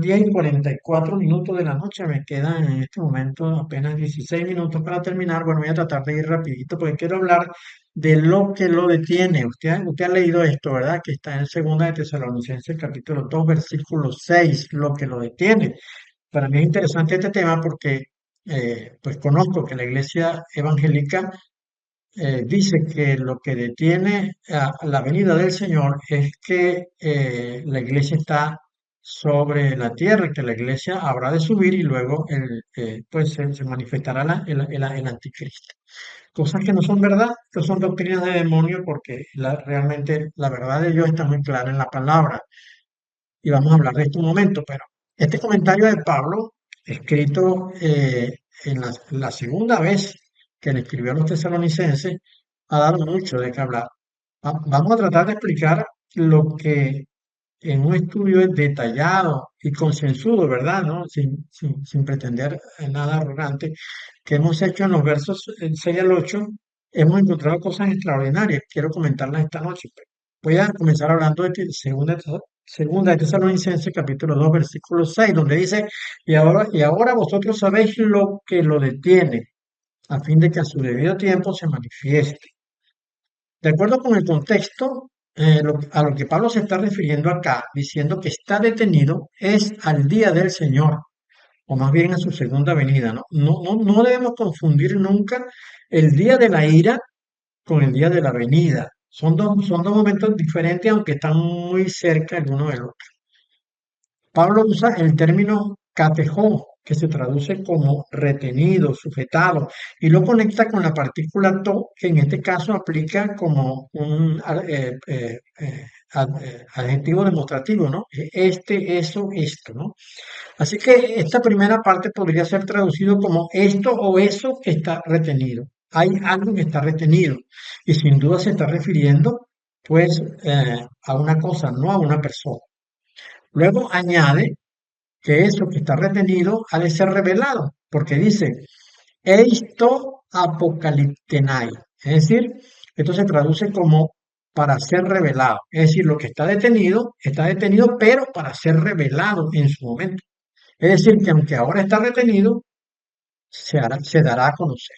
10:44 de la noche, me quedan en este momento apenas 16 minutos para terminar. Bueno, voy a tratar de ir rapidito porque quiero hablar de lo que lo detiene. Usted ha leído esto, ¿verdad? Que está en Segunda de Tesalonicenses, capítulo 2 versículo 6, lo que lo detiene. Para mí es interesante este tema porque pues conozco que la iglesia evangélica dice que lo que detiene a la venida del Señor es que la iglesia está sobre la tierra, que la iglesia habrá de subir y luego pues se manifestará el anticristo. Cosas que no son verdad, que son doctrinas de demonio, porque realmente la verdad de Dios está muy clara en la palabra. Y vamos a hablar de esto un momento, pero este comentario de Pablo, escrito en la segunda vez que le escribió a los tesalonicenses, ha dado mucho de qué hablar. Vamos a tratar de explicar lo que en un estudio detallado y concienzudo, ¿verdad? ¿No? Sin pretender nada arrogante, que hemos hecho en los versos 6 al 8, hemos encontrado cosas extraordinarias. Quiero comentarlas esta noche. Voy a comenzar hablando de segunda de Tesalonicenses, capítulo 2 versículo 6, donde dice, y ahora vosotros sabéis lo que lo detiene, a fin de que a su debido tiempo se manifieste. De acuerdo con el contexto, a lo que Pablo se está refiriendo acá, diciendo que está detenido, es al día del Señor, o más bien a su segunda venida, ¿no? No debemos confundir nunca el día de la ira con el día de la venida. Son dos momentos diferentes, aunque están muy cerca el uno del otro. Pablo usa el término catejó, que se traduce como retenido, sujetado, y lo conecta con la partícula to, que en este caso aplica como un adjetivo demostrativo, ¿no? Este, eso, esto, ¿no? Así que esta primera parte podría ser traducido como esto o eso que está retenido. Hay algo que está retenido y sin duda se está refiriendo pues a una cosa, no a una persona. Luego añade que eso que está retenido ha de ser revelado, porque dice, eisto apocaliptenai, es decir, esto se traduce como para ser revelado, es decir, lo que está detenido, pero para ser revelado en su momento. Es decir, que aunque ahora está retenido, se dará a conocer.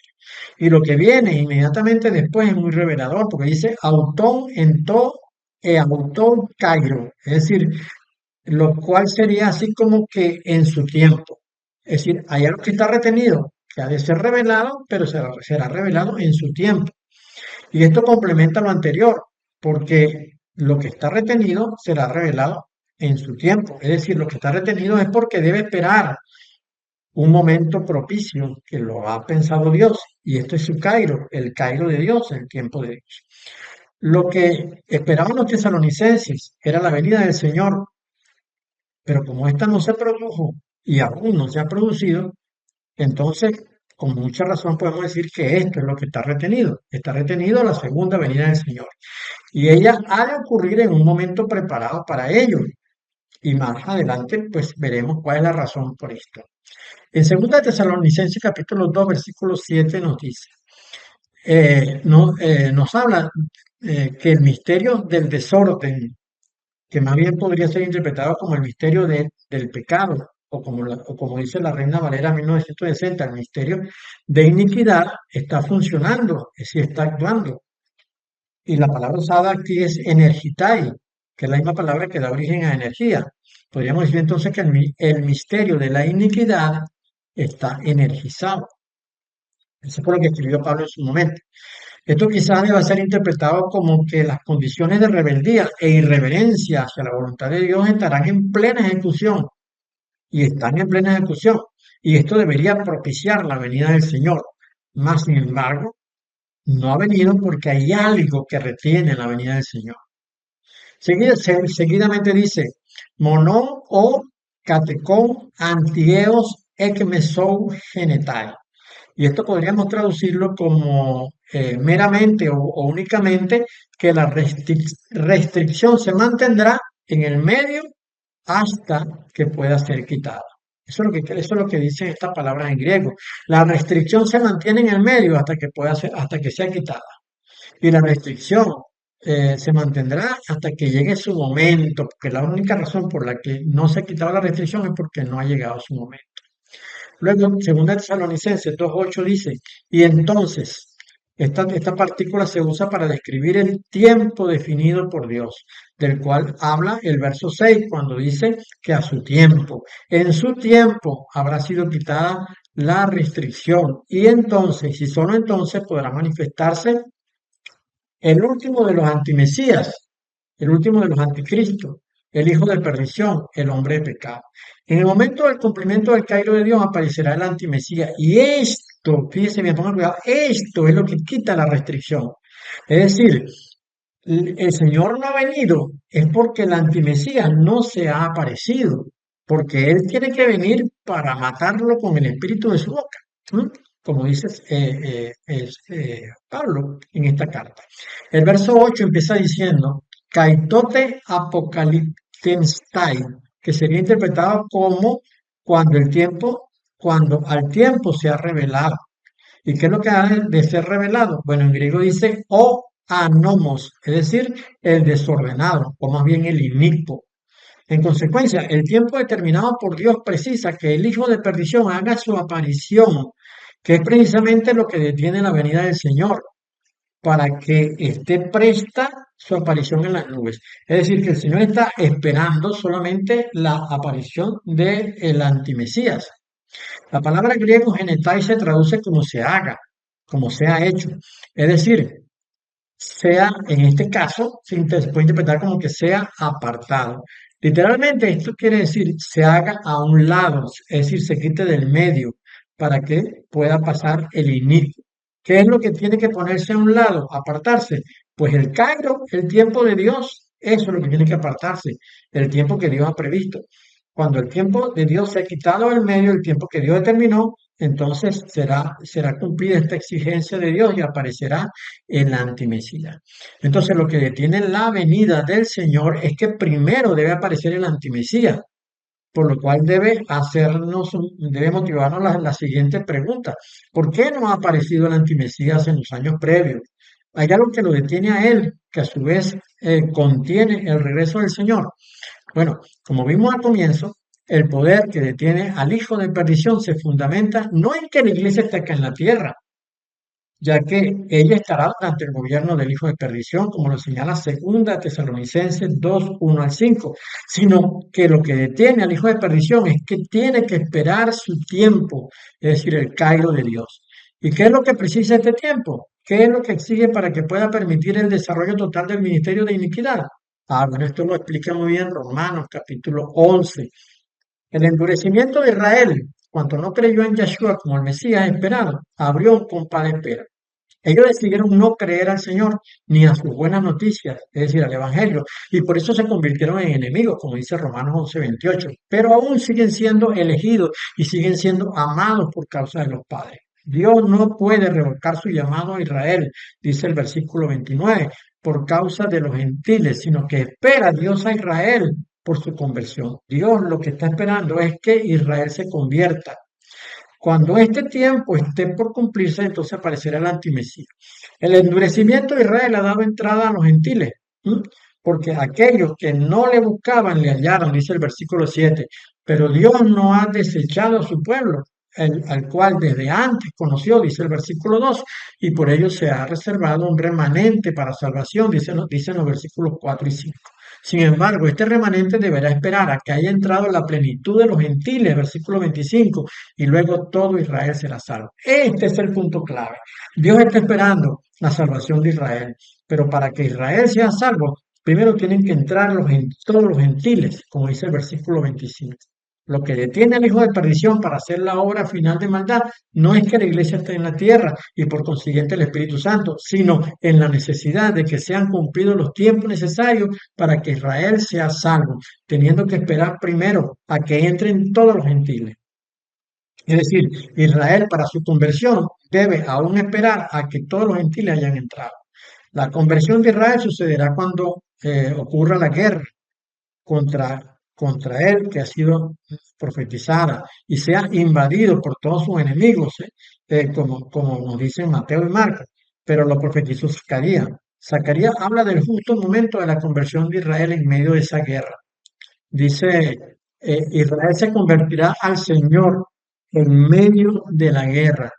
Y lo que viene inmediatamente después es muy revelador, porque dice autón en to e autón cairo, es decir, lo cual sería así como que en su tiempo. Es decir, hay algo que está retenido, que ha de ser revelado, pero será revelado en su tiempo. Y esto complementa lo anterior, porque lo que está retenido será revelado en su tiempo. Es decir, lo que está retenido es porque debe esperar un momento propicio que lo ha pensado Dios. Y esto es su Cairo, el Cairo de Dios, el tiempo de Dios. Lo que esperaban los tesalonicenses era la venida del Señor, pero como esta no se produjo y aún no se ha producido, entonces con mucha razón podemos decir que esto es lo que está retenido. Está retenido la segunda venida del Señor. Y ella ha de ocurrir en un momento preparado para ello. Y más adelante, pues veremos cuál es la razón por esto. En 2 Tesalonicenses capítulo 2 versículo 7 nos dice, nos habla que el misterio del desorden, que más bien podría ser interpretado como el misterio del pecado, o como dice la Reina Valera 1960, el misterio de iniquidad está funcionando, es decir, está actuando. Y la palabra usada aquí es energitai, que es la misma palabra que da origen a energía. Podríamos decir entonces que el misterio de la iniquidad está energizado. Eso fue lo que escribió Pablo en su momento. Esto quizás deba ser interpretado como que las condiciones de rebeldía e irreverencia hacia la voluntad de Dios estarán en plena ejecución y están en plena ejecución. Y esto debería propiciar la venida del Señor. Más sin embargo, no ha venido porque hay algo que retiene la venida del Señor. Seguidamente dice, monon o catecon antieos ekmesou genetai. Y esto podríamos traducirlo como meramente o únicamente que la restricción se mantendrá en el medio hasta que pueda ser quitada. Eso es lo que dicen estas palabras en griego. La restricción se mantiene en el medio hasta que sea quitada. Y la restricción se mantendrá hasta que llegue su momento, porque la única razón por la que no se ha quitado la restricción es porque no ha llegado su momento. Luego, segunda Tesalonicenses 2:8 dice, y entonces, esta partícula se usa para describir el tiempo definido por Dios, del cual habla el verso 6 cuando dice que a su tiempo, en su tiempo habrá sido quitada la restricción, y entonces, y solo entonces podrá manifestarse el último de los antimesías, el último de los anticristos, el hijo de perdición, el hombre de pecado. En el momento del cumplimiento del Cairo de Dios aparecerá el antimesías. Y esto, fíjese bien, pongan cuidado, esto es lo que quita la restricción. Es decir, el Señor no ha venido, es porque el antimesías no se ha aparecido, porque Él tiene que venir para matarlo con el espíritu de su boca, ¿m? Como dice Pablo en esta carta. El verso 8 empieza diciendo, Kaitote apocaliptenstai, que sería interpretado como cuando el tiempo, cuando al tiempo se ha revelado. ¿Y qué es lo que ha de ser revelado? Bueno, en griego dice o anomos, es decir, el desordenado, o más bien el inicuo. En consecuencia, el tiempo determinado por Dios precisa que el hijo de perdición haga su aparición, que es precisamente lo que detiene la venida del Señor, para que esté presta su aparición en las nubes. Es decir, que el Señor está esperando solamente la aparición del antimesías. La palabra griego genetai se traduce como se haga, como sea hecho. Es decir, sea, en este caso, se puede interpretar como que sea apartado. Literalmente esto quiere decir se haga a un lado, es decir, se quite del medio para que pueda pasar el inicio. ¿Qué es lo que tiene que ponerse a un lado, apartarse? Pues el Cairo, el tiempo de Dios, eso es lo que tiene que apartarse, el tiempo que Dios ha previsto. Cuando el tiempo de Dios se ha quitado del medio, el tiempo que Dios determinó, entonces será cumplida esta exigencia de Dios y aparecerá el antimesías. Entonces, lo que detiene la venida del Señor es que primero debe aparecer el antimesías, por lo cual debe motivarnos la siguiente pregunta. ¿Por qué no ha aparecido el antimesías en los años previos? Hay algo que lo detiene a él, que a su vez contiene el regreso del Señor. Bueno, como vimos al comienzo, el poder que detiene al hijo de perdición se fundamenta no en que la iglesia esté acá en la tierra, ya que ella estará ante el gobierno del hijo de perdición, como lo señala segunda Tesalonicenses 2:1 al 5, sino que lo que detiene al hijo de perdición es que tiene que esperar su tiempo, es decir, el Cairo de Dios. ¿Y qué es lo que precisa este tiempo? ¿Qué es lo que exige para que pueda permitir el desarrollo total del ministerio de iniquidad? Ah, bueno, esto lo explica muy bien Romanos capítulo 11. El endurecimiento de Israel, cuando no creyó en Yeshua como el Mesías esperado, abrió un compás de espera. Ellos decidieron no creer al Señor ni a sus buenas noticias, es decir, al Evangelio, y por eso se convirtieron en enemigos, como dice Romanos 11:28. Pero aún siguen siendo elegidos y siguen siendo amados por causa de los padres. Dios no puede revocar su llamado a Israel, dice el versículo 29, por causa de los gentiles, sino que espera Dios a Israel por su conversión. Dios lo que está esperando es que Israel se convierta. Cuando este tiempo esté por cumplirse, entonces aparecerá el antimesías. El endurecimiento de Israel ha dado entrada a los gentiles, ¿m? Porque aquellos que no le buscaban le hallaron, dice el versículo 7. Pero Dios no ha desechado a su pueblo, al cual desde antes conoció, dice el versículo 2, y por ello se ha reservado un remanente para salvación, dicen los versículos 4 y 5. Sin embargo, este remanente deberá esperar a que haya entrado la plenitud de los gentiles, versículo 25, y luego todo Israel será salvo. Este es el punto clave. Dios está esperando la salvación de Israel, pero para que Israel sea salvo, primero tienen que entrar todos los gentiles, como dice el versículo 25. Lo que detiene al hijo de perdición para hacer la obra final de maldad no es que la iglesia esté en la tierra y por consiguiente el Espíritu Santo, sino en la necesidad de que sean cumplidos los tiempos necesarios para que Israel sea salvo, teniendo que esperar primero a que entren todos los gentiles. Es decir, Israel para su conversión debe aún esperar a que todos los gentiles hayan entrado. La conversión de Israel sucederá cuando ocurra la guerra contra él, que ha sido profetizada y sea invadido por todos sus enemigos, como nos dicen Mateo y Marcos, pero lo profetizó Zacarías. Zacarías habla del justo momento de la conversión de Israel en medio de esa guerra. Dice, Israel se convertirá al Señor en medio de la guerra.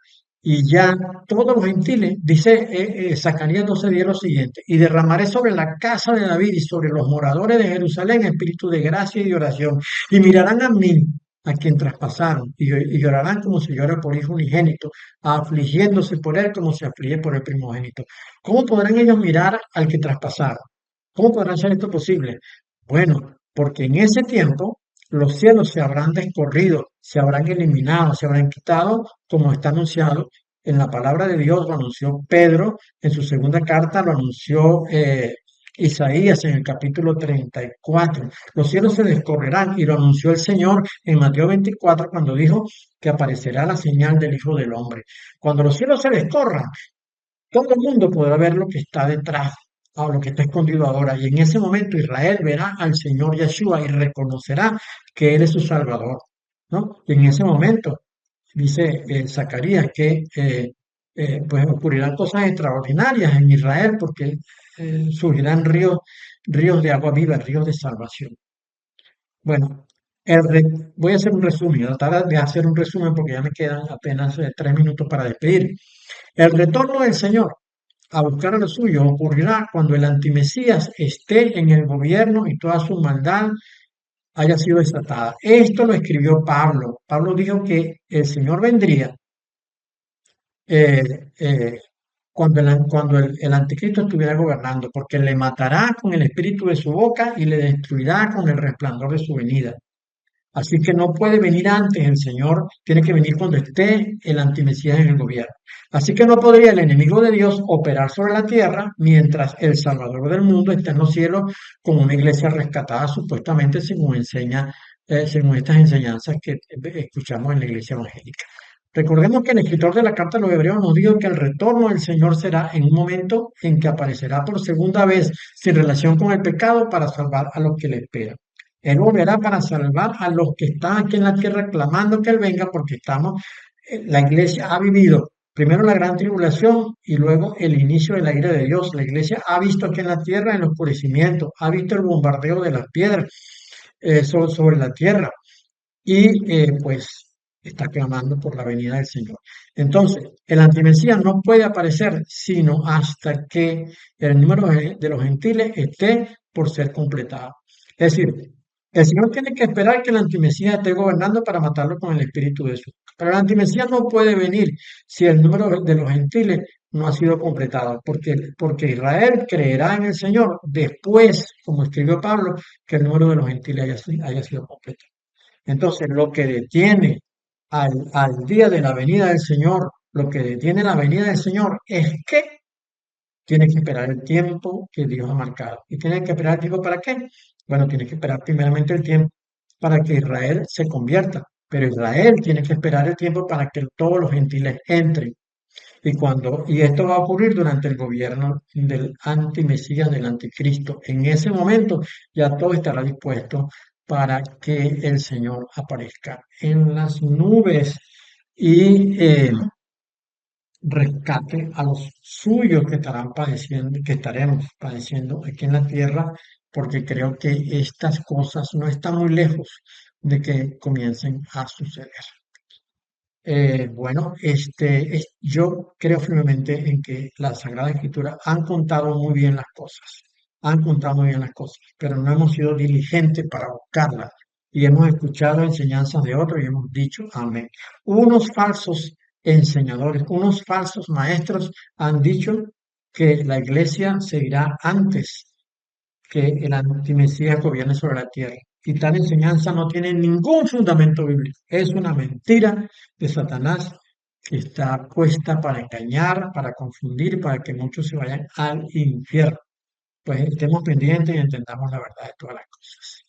Y ya todos los gentiles, dice Zacarías 12:10 lo siguiente, y derramaré sobre la casa de David y sobre los moradores de Jerusalén espíritu de gracia y de oración, y mirarán a mí, a quien traspasaron, y llorarán como se llora por hijo unigénito, afligiéndose por él como se aflige por el primogénito. ¿Cómo podrán ellos mirar al que traspasaron? ¿Cómo podrán ser esto posible? Bueno, porque en ese tiempo los cielos se habrán descorrido, se habrán eliminado, se habrán quitado, como está anunciado en la palabra de Dios, lo anunció Pedro en su segunda carta, lo anunció Isaías en el capítulo 34. Los cielos se descorrerán y lo anunció el Señor en Mateo 24 cuando dijo que aparecerá la señal del Hijo del Hombre. Cuando los cielos se descorran, todo el mundo podrá ver lo que está detrás, o lo que está escondido ahora. Y en ese momento Israel verá al Señor Yeshua y reconocerá que Él es su Salvador, ¿no? Y en ese momento, dice Zacarías, que pues ocurrirán cosas extraordinarias en Israel porque surgirán ríos de agua viva, ríos de salvación. Bueno, voy a hacer un resumen, voy a tratar de hacer un resumen porque ya me quedan apenas 3 minutos para despedir. El retorno del Señor a buscar a lo suyo ocurrirá cuando el antimesías esté en el gobierno y toda su maldad haya sido desatada. Esto lo escribió Pablo. Pablo dijo que el Señor vendría eh, eh, cuando el anticristo estuviera gobernando, porque le matará con el espíritu de su boca y le destruirá con el resplandor de su venida. Así que no puede venir antes el Señor, tiene que venir cuando esté el antimesías en el gobierno. Así que no podría el enemigo de Dios operar sobre la tierra mientras el Salvador del mundo está en los cielos con una iglesia rescatada supuestamente según estas enseñanzas que escuchamos en la iglesia evangélica. Recordemos que el escritor de la carta a los Hebreos nos dijo que el retorno del Señor será en un momento en que aparecerá por segunda vez sin relación con el pecado para salvar a los que le esperan. Él volverá para salvar a los que están aquí en la tierra clamando que Él venga porque la iglesia ha vivido primero la gran tribulación y luego el inicio de la ira de Dios. La iglesia ha visto aquí en la tierra el oscurecimiento, ha visto el bombardeo de las piedras sobre la tierra y pues está clamando por la venida del Señor. Entonces, el antimesías no puede aparecer sino hasta que el número de los gentiles esté por ser completado. Es decir, el Señor tiene que esperar que el antimesías esté gobernando para matarlo con el espíritu de su. Pero el antimesías no puede venir si el número de los gentiles no ha sido completado, porque Israel creerá en el Señor después, como escribió Pablo, que el número de los gentiles haya sido completado. Entonces, lo que detiene al día de la venida del Señor, lo que detiene la venida del Señor es que tiene que esperar el tiempo que Dios ha marcado. ¿Y tiene que esperar el tiempo para qué? Bueno, tiene que esperar primeramente el tiempo para que Israel se convierta. Pero Israel tiene que esperar el tiempo para que todos los gentiles entren. Y esto va a ocurrir durante el gobierno del antimesías, del anticristo. En ese momento ya todo estará dispuesto para que el Señor aparezca en las nubes y rescate a los suyos que estarán padeciendo, que estaremos padeciendo aquí en la tierra, porque creo que estas cosas no están muy lejos de que comiencen a suceder. Bueno, yo creo firmemente en que la Sagrada Escritura han contado muy bien las cosas, han contado muy bien las cosas, pero no hemos sido diligentes para buscarlas y hemos escuchado enseñanzas de otros y hemos dicho amén. Unos falsos enseñadores, unos falsos maestros han dicho que la iglesia se irá antes que el antimesías gobierne sobre la tierra. Y tal enseñanza no tiene ningún fundamento bíblico. Es una mentira de Satanás que está puesta para engañar, para confundir, para que muchos se vayan al infierno. Pues estemos pendientes y entendamos la verdad de todas las cosas.